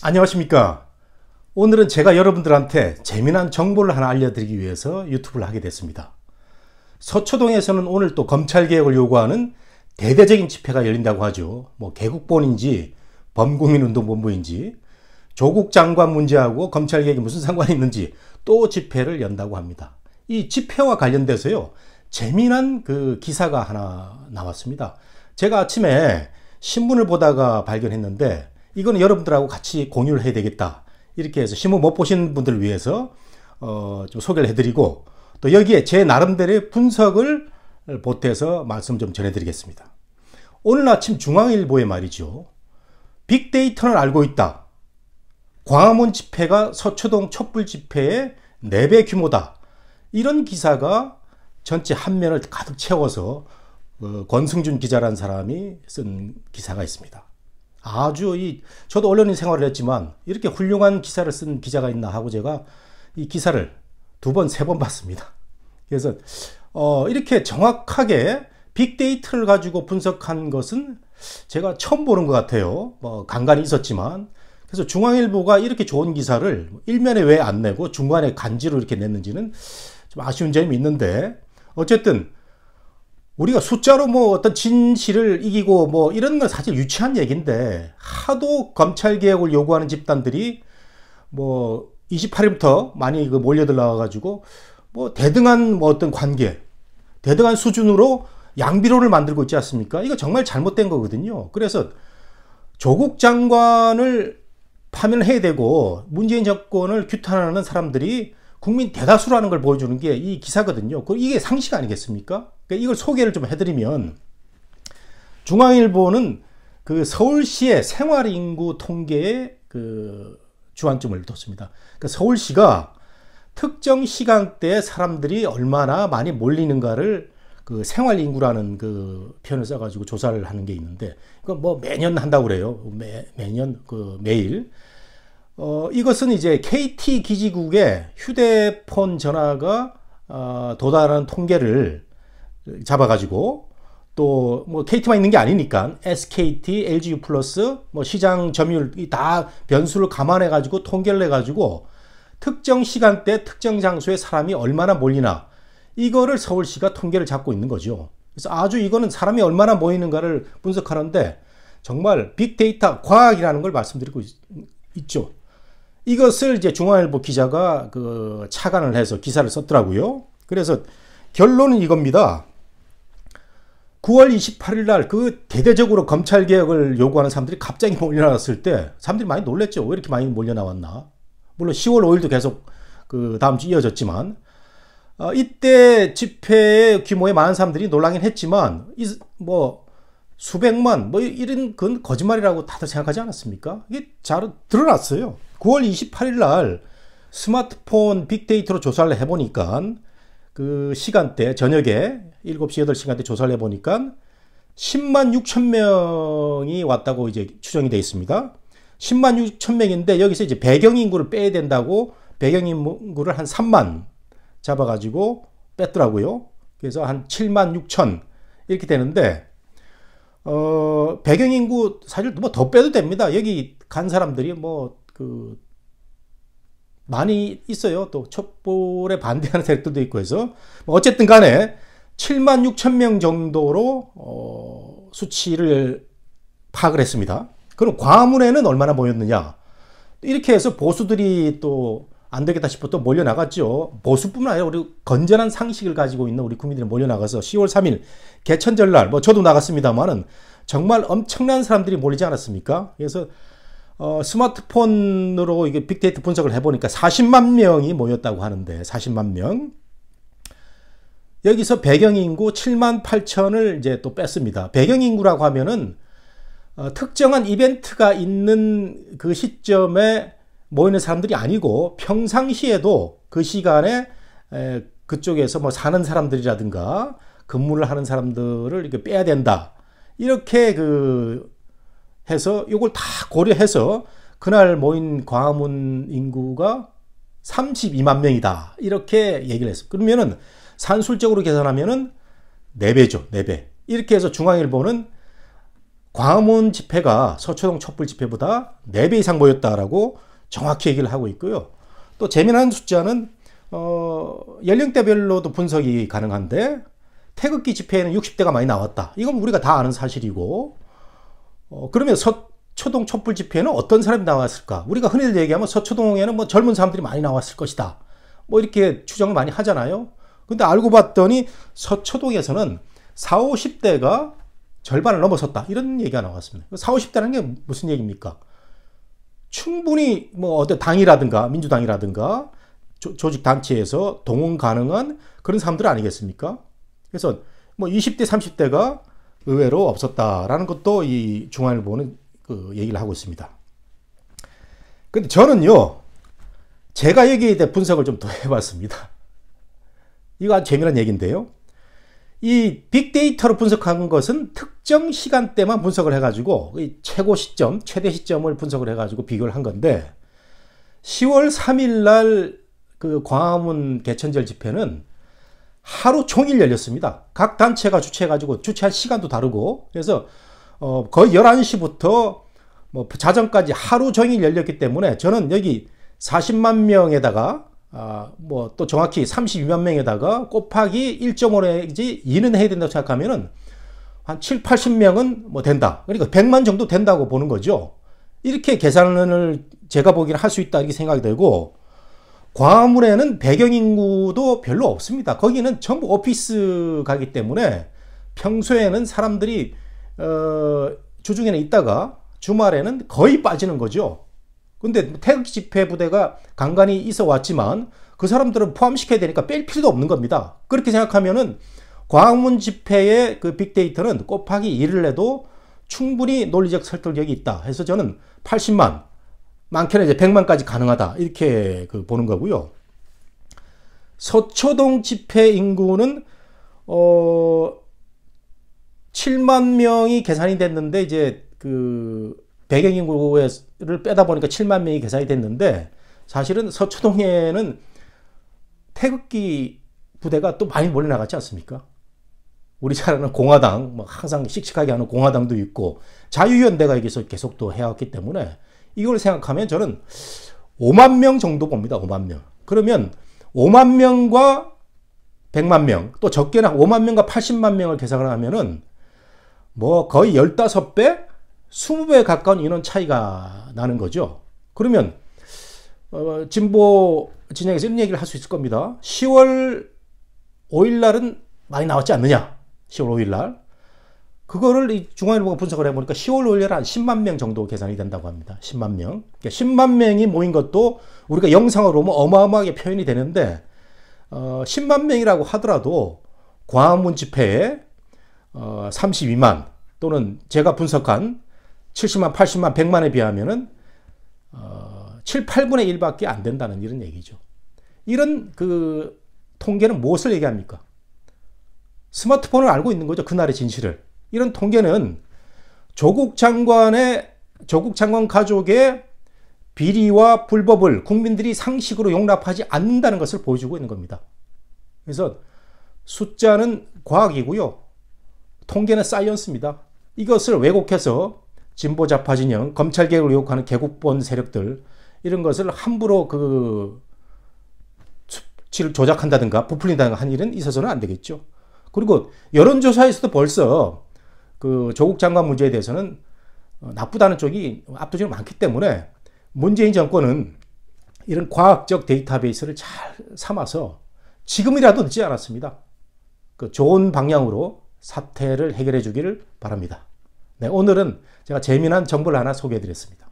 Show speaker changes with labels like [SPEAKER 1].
[SPEAKER 1] 안녕하십니까. 오늘은 제가 여러분들한테 재미난 정보를 하나 알려드리기 위해서 유튜브를 하게 됐습니다. 서초동에서는 오늘 또 검찰개혁을 요구하는 대대적인 집회가 열린다고 하죠. 개국본인지 범국민운동본부인지 조국 장관 문제하고 검찰개혁이 무슨 상관이 있는지 또 집회를 연다고 합니다. 이 집회와 관련돼서요, 재미난 기사가 하나 나왔습니다. 제가 아침에 신문을 보다가 발견했는데 이거는 여러분들하고 같이 공유를 해야 되겠다, 이렇게 해서 신문 못 보신 분들을 위해서 좀 소개를 해드리고, 또 여기에 제 나름대로의 분석을 보태서 말씀 좀 전해드리겠습니다. 오늘 아침 중앙일보에 말이죠, 빅데이터는 알고 있다, 광화문 집회가 서초동 촛불 집회의 4배 규모다, 이런 기사가 전체 한 면을 가득 채워서 권승준 기자라는 사람이 쓴 기사가 있습니다. 저도 언론인 생활을 했지만 이렇게 훌륭한 기사를 쓴 기자가 있나 하고 제가 이 기사를 2번, 3번 봤습니다. 그래서 이렇게 정확하게 빅데이터를 가지고 분석한 것은 제가 처음 보는 것 같아요. 간간히 있었지만. 그래서 중앙일보가 이렇게 좋은 기사를 일면에 왜 안 내고 중간에 간지로 이렇게 냈는지는 좀 아쉬운 점이 있는데, 어쨌든 우리가 숫자로 어떤 진실을 이기고 이런 건 사실 유치한 얘기인데, 하도 검찰개혁을 요구하는 집단들이 28일부터 많이 몰려들 나와가지고 대등한 어떤 관계, 대등한 수준으로 양비론을 만들고 있지 않습니까? 이거 정말 잘못된 거거든요. 그래서 조국 장관을 파면해야 되고 문재인 정권을 규탄하는 사람들이 국민 대다수라는 걸 보여주는 게 이 기사거든요. 이게 상식 아니겠습니까? 그러니까 이걸 소개를 좀 해드리면, 중앙일보는 서울시의 생활인구 통계에 주안점을 뒀습니다. 그러니까 서울시가 특정 시간대에 사람들이 얼마나 많이 몰리는가를 생활인구라는 표현을 써가지고 조사를 하는 게 있는데, 이건 매년 한다고 그래요. 매년 매일. 이것은 이제 KT 기지국의 휴대폰 전화가 도달하는 통계를 잡아가지고, 또 KT만 있는 게 아니니까 SKT, LGU 플러스, 시장 점유율 다 변수를 감안해가지고 통계를 해가지고 특정 시간대, 특정 장소에 사람이 얼마나 몰리나, 이거를 서울시가 통계를 잡고 있는 거죠. 그래서 이거는 사람이 얼마나 모이는가를 분석하는데 정말 빅데이터, 과학이라는 걸 말씀드리고 있죠. 이것을 이제 중앙일보 기자가 착안을 해서 기사를 썼더라고요. 그래서 결론은 이겁니다. 9월 28일 날 대대적으로 검찰개혁을 요구하는 사람들이 갑자기 몰려나왔을 때 사람들이 많이 놀랬죠. 왜 이렇게 많이 몰려나왔나. 물론 10월 5일도 계속 다음 주 이어졌지만, 이때 집회의 규모에 많은 사람들이 놀라긴 했지만 수백만 이런 건 거짓말이라고 다들 생각하지 않았습니까? 이게 잘 드러났어요. 9월 28일 날 스마트폰 빅데이터로 조사를 해보니까 시간대, 저녁에 7시, 8시간대 조사를 해보니까 10만 6천 명이 왔다고 이제 추정이 되어 있습니다. 10만 6천 명인데 여기서 이제 배경인구를 빼야 된다고 배경인구를 한 3만 잡아가지고 뺐더라고요. 그래서 한 7만 6천 이렇게 되는데, 배경인구 사실 더 빼도 됩니다. 여기 간 사람들이 많이 있어요. 또 촛불에 반대하는 세력들도 있고 해서 어쨌든 간에 7만 6천 명 정도로 수치를 파악을 했습니다. 그럼 광화문에는 얼마나 모였느냐, 이렇게 해서 보수들이 또 안 되겠다 싶어 또 몰려나갔죠. 보수뿐만 아니라 우리 건전한 상식을 가지고 있는 우리 국민들이 몰려나가서 10월 3일 개천절날 저도 나갔습니다만은 정말 엄청난 사람들이 몰리지 않았습니까? 그래서 스마트폰으로 이게 빅데이터 분석을 해보니까 40만 명이 모였다고 하는데, 40만 명. 여기서 배경인구 7만 8천을 이제 또 뺐습니다. 배경인구라고 하면은 특정한 이벤트가 있는 그 시점에 모이는 사람들이 아니고 평상시에도 그 시간에 그쪽에서 사는 사람들이라든가 근무를 하는 사람들을 이렇게 빼야 된다, 이렇게 해서 이걸 다 고려해서 그날 모인 광화문 인구가 32만 명이다, 이렇게 얘기를 했어요. 그러면은 산술적으로 계산하면은 4배죠. 4배. 이렇게 해서 중앙일보는 광화문 집회가 서초동 촛불 집회보다 4배 이상 모였다라고 정확히 얘기를 하고 있고요. 또 재미난 숫자는 연령대별로도 분석이 가능한데 태극기 집회에는 60대가 많이 나왔다. 이건 우리가 다 아는 사실이고 그러면 서초동 촛불 집회에는 어떤 사람이 나왔을까? 우리가 흔히들 얘기하면 서초동에는 뭐 젊은 사람들이 많이 나왔을 것이다. 뭐 이렇게 추정을 많이 하잖아요. 근데 알고 봤더니 서초동에서는 40, 50대가 절반을 넘어섰다. 이런 얘기가 나왔습니다. 40, 50대라는 게 무슨 얘기입니까? 충분히 뭐 어떤 당이라든가 민주당이라든가 조직 단체에서 동원 가능한 그런 사람들 아니겠습니까? 그래서 뭐 20대, 30대가 의외로 없었다라는 것도 이 중앙일보는 그 얘기를 하고 있습니다. 근데 저는요, 제가 여기에 대해 분석을 좀 더 해봤습니다. 이거 아주 재미난 얘기인데요. 이 빅데이터로 분석한 것은 특정 시간대만 분석을 해가지고 최고 시점, 최대 시점을 분석을 해가지고 비교를 한 건데 10월 3일 날 그 광화문 개천절 집회는 하루 종일 열렸습니다. 각 단체가 주최해가지고 주최한 시간도 다르고 그래서 거의 11시부터 뭐 자정까지 하루 종일 열렸기 때문에 저는 여기 40만 명에다가 뭐 또 정확히 32만 명에다가 곱하기 1.5 내지 2는 해야 된다고 생각하면은 한 7, 80명은 뭐 된다. 그러니까 100만 정도 된다고 보는 거죠. 이렇게 계산을 제가 보기에는 할 수 있다 이렇게 생각이 되고 광화문에는 배경 인구도 별로 없습니다. 거기는 전부 오피스 가기 때문에 평소에는 사람들이 주중에는 있다가 주말에는 거의 빠지는 거죠. 근데 태극기 집회 부대가 간간히 있어 왔지만 그 사람들은 포함시켜야 되니까 뺄 필요도 없는 겁니다. 그렇게 생각하면은 광화문 집회의 그 빅데이터는 곱하기 1을 해도 충분히 논리적 설득력이 있다 해서 저는 80만, 많게는 이제 100만까지 가능하다 이렇게 보는 거고요. 서초동 집회 인구는 7만 명이 계산이 됐는데 이제 그 배경 인구를 빼다 보니까 7만 명이 계산이 됐는데 사실은 서초동에는 태극기 부대가 또 많이 몰려나갔지 않습니까? 우리 잘 아는 공화당, 뭐 항상 씩씩하게 하는 공화당도 있고 자유연대가 여기서 계속 또 해왔기 때문에 이걸 생각하면 저는 5만 명 정도 봅니다. 5만 명. 그러면 5만 명과 100만 명, 또 적게는 5만 명과 80만 명을 계산을 하면은 뭐 거의 15배, 20배 가까운 인원 차이가 나는 거죠. 그러면 진보 진영에서 이런 얘기를 할 수 있을 겁니다. 10월 5일 날은 많이 나왔지 않느냐? 10월 5일 날. 그거를 중앙일보가 분석을 해보니까 10월 5일 날 한 10만 명 정도 계산이 된다고 합니다. 10만 명. 그러니까 10만 명이 모인 것도 우리가 영상으로 보면 어마어마하게 표현이 되는데 10만 명이라고 하더라도 광화문 집회에 32만 또는 제가 분석한 70만, 80만, 100만에 비하면은 7, 8분의 1밖에 안 된다는 이런 얘기죠. 이런 그 통계는 무엇을 얘기합니까? 스마트폰을 알고 있는 거죠. 그날의 진실을. 이런 통계는 조국 장관 가족의 비리와 불법을 국민들이 상식으로 용납하지 않는다는 것을 보여주고 있는 겁니다. 그래서 숫자는 과학이고요. 통계는 사이언스입니다. 이것을 왜곡해서 진보 좌파 진영, 검찰개혁을 요구하는 개국본 세력들 이런 것을 함부로 그 수치를 조작한다든가 부풀린다든가 한 일은 있어서는 안 되겠죠. 그리고 여론조사에서도 벌써 그 조국 장관 문제에 대해서는 나쁘다는 쪽이 압도적으로 많기 때문에 문재인 정권은 이런 과학적 데이터베이스를 잘 삼아서 지금이라도 늦지 않았습니다. 그 좋은 방향으로 사태를 해결해 주기를 바랍니다. 네, 오늘은 제가 재미난 정보를 하나 소개해 드렸습니다.